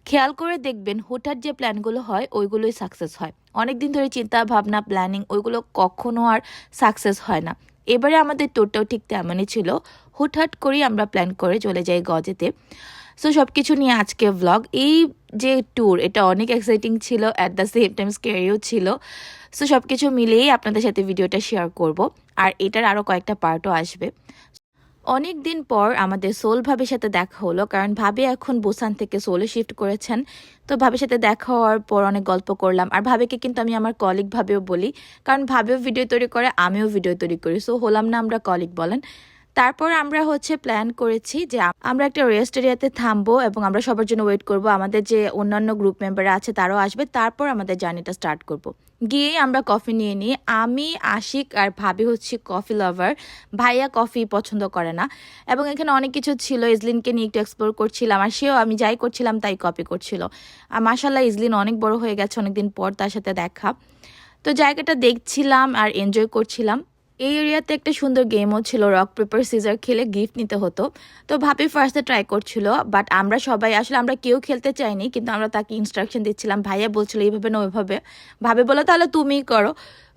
খেয়াল করে দেখবেন হুটহাট যে প্ল্যানগুলো হয় ওইগুলোই সাকসেস হয়। অনেক দিন ধরে চিন্তা ভাবনা প্ল্যানিং ওইগুলো কখনো আর সাকসেস হয় না। এবারে আমাদের ট্যুরটাও ঠিক তেমনই ছিল। হুটহাট করেই আমরা প্ল্যান করে চলে যাই গজেতে। সো সব কিছু নিয়ে আজকে ভ্লগ। এই যে ট্যুর এটা অনেক এক্সাইটিং ছিল, অ্যাট দ্য সেম টাইম স্কেরিও ছিল। সো সব কিছু মিলিয়েই আপনাদের সাথে ভিডিওটা শেয়ার করব। আর এটার আরও কয়েকটা পার্টও আসবে। অনেক দিন পর আমাদের সোল ভাবির সাথে দেখা হলো, কারণ ভাবি এখন বুসান থেকে সোলে শিফট করেছেন। তো ভাবির সাথে দেখা হওয়ার পর অনেক গল্প করলাম। আর ভাবিকে কিন্তু আমি আমার কলিগ ভাবেও বলি, কারণ ভাবিও ভিডিও তৈরি করে, আমিও ভিডিও তৈরি করি। সো হলাম না আমরা কলিগ বলেন। তারপর আমরা প্ল্যান করেছি যে আমরা একটা রেস্ট এরিয়াতে থামবো এবং আমরা সবার জন্য ওয়েট করব। আমাদের যে অন্যান্য গ্রুপ মেম্বার আছে তারাও আসবে, তারপর আমাদের জার্নিটা স্টার্ট করব। গিয়ে আমরা কফি নিয়ে নিই। আমি, আশিক আর ভাবি কফি লাভার। ভাইয়া কফি পছন্দ করে না। এবং এখানে অনেক কিছু ছিল, ইজলিনকে নিয়ে একটু এক্সপ্লোর করছিলাম, আর সেও আমি যাই করছিলাম তাই কপি করছিল। আর মাশাল্লাহ ইজলিন অনেক বড় হয়ে গেছে, অনেকদিন পর তার সাথে দেখা। তো জায়গাটা দেখছিলাম আর এনজয় করছিলাম। এই এরিয়াতে একটা সুন্দর গেমও ছিল, রক পেপার সিজার খেলে গিফট নিতে হতো। তো ভাবি ফার্স্টে ট্রাই করছিল, বাট আমরা সবাই আমরা কেউ খেলতে চাইনি, কিন্তু আমরা তাকে ইনস্ট্রাকশন দিচ্ছিলাম। ভাইয়া বলছিল এইভাবে না ওইভাবে, ভাবি বলো তাহলে তুমিই করো।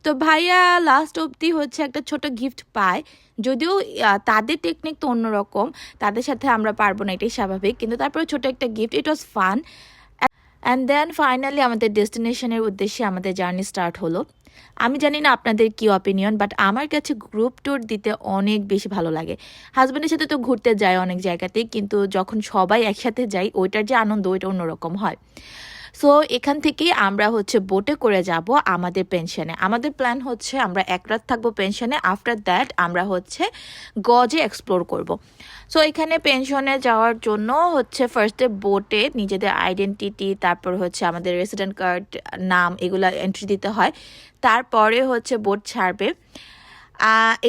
তো ভাইয়া লাস্ট অবধি একটা ছোট গিফট পায়। যদিও তাদের টেকনিক তো অন্যরকম, তাদের সাথে আমরা পারবো না, এটাই স্বাভাবিক, কিন্তু তারপরে ছোট একটা gift, it was fun. And then finally আমাদের ডেস্টিনেশনের উদ্দেশ্যে আমাদের জার্নি স্টার্ট হলো। আমি জানি না আপনাদের কি অপিনিয়ন, বাট আমার কাছে গ্রুপ ট্যুর দিতে অনেক বেশি ভালো লাগে। হাজব্যান্ডের সাথে তো ঘুরতে যাই অনেক জায়গাতেই, কিন্তু যখন সবাই একসাথে যাই ওইটার যে আনন্দ ওইটা অন্যরকম হয়। সো এখান থেকেই আমরা বোটে করে যাব আমাদের পেনশনে। আমাদের প্ল্যান আমরা এক রাত থাকবো পেনশনে, আফটার দ্যাট আমরা গজে এক্সপ্লোর করব। সো এখানে পেনশনে যাওয়ার জন্য ফার্স্টে বোটে নিজেদের আইডেন্টিটি, তারপর আমাদের রেসিডেন্ট কার্ড, নাম, এগুলো এন্ট্রি দিতে হয়। তারপরে বোট ছাড়বে।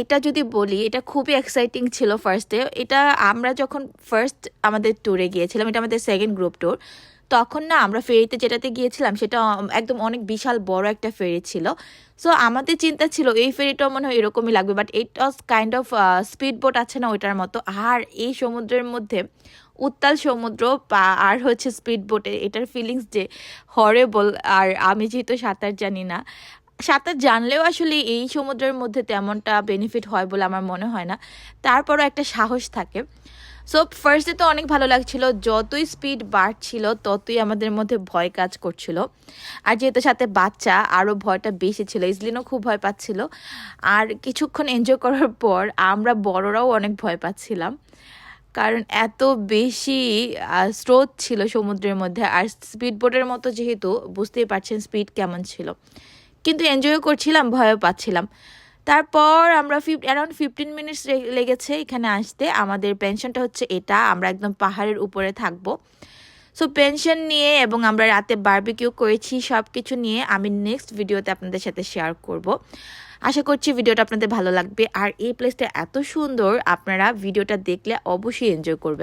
এটা যদি বলি, এটা খুবই এক্সাইটিং ছিল ফার্স্টে। এটা আমরা যখন ফার্স্ট আমাদের ট্যুরে গিয়েছিলাম, এটা আমাদের সেকেন্ড গ্রুপ ট্যুর, তখন না আমরা ফেরিতে যেটাতে গিয়েছিলাম সেটা একদম অনেক বিশাল বড় একটা ফেরি ছিল। সো আমাদের চিন্তা ছিল এই ফেরিটাও মনে হয় এরকমই লাগবে, but it was kind of speed boat আছে না ওইটার মতো। আর এই সমুদ্রের মধ্যে উত্তাল সমুদ্র আর স্পিড বোটে, এটার ফিলিংস যে হরেবল। আর আমি যেহেতু সাঁতার জানি না, সাঁতার জানলেও আসলে এই সমুদ্রের মধ্যে তেমনটা বেনিফিট হয় বলে আমার মনে হয় না। তারপরও একটা সাহস থাকে। সো ফার্স্টে তো অনেক ভালো লাগছিল, যতই স্পিড বাড়ছিল ততই আমাদের মধ্যে ভয় কাজ করছিল। আর যেহেতু সাথে বাচ্চা, আরও ভয়টা বেশি ছিল। ইজলিনও খুব ভয় পাচ্ছিল। আর কিছুক্ষণ এনজয় করার পর আমরা বড়রাও অনেক ভয় পাচ্ছিলাম, কারণ এত বেশি স্রোত ছিল সমুদ্রের মধ্যে। আর স্পিড বোটের মতো যেহেতু, বুঝতেই পারছেন স্পিড কেমন ছিল। কিন্তু এনজয়ও করছিলাম, ভয়ও পাচ্ছিলাম। তারপর আমরা অ্যারাউন্ড 15 মিনিটস লেগেছে এখানে আসতে। আমাদের পেনশনটা এটা, আমরা একদম পাহাড়ের উপরে থাকবো। সো পেনশন নিয়ে এবং আমরা রাতে বারবিকিউ করেছি, সব কিছু নিয়ে আমি নেক্সট ভিডিওতে আপনাদের সাথে শেয়ার করব। আশা করছি ভিডিওটা আপনাদের ভালো লাগবে। আর এই প্লেসটা এত সুন্দর, আপনারা ভিডিওটা দেখলে অবশ্যই এনজয় করবেন।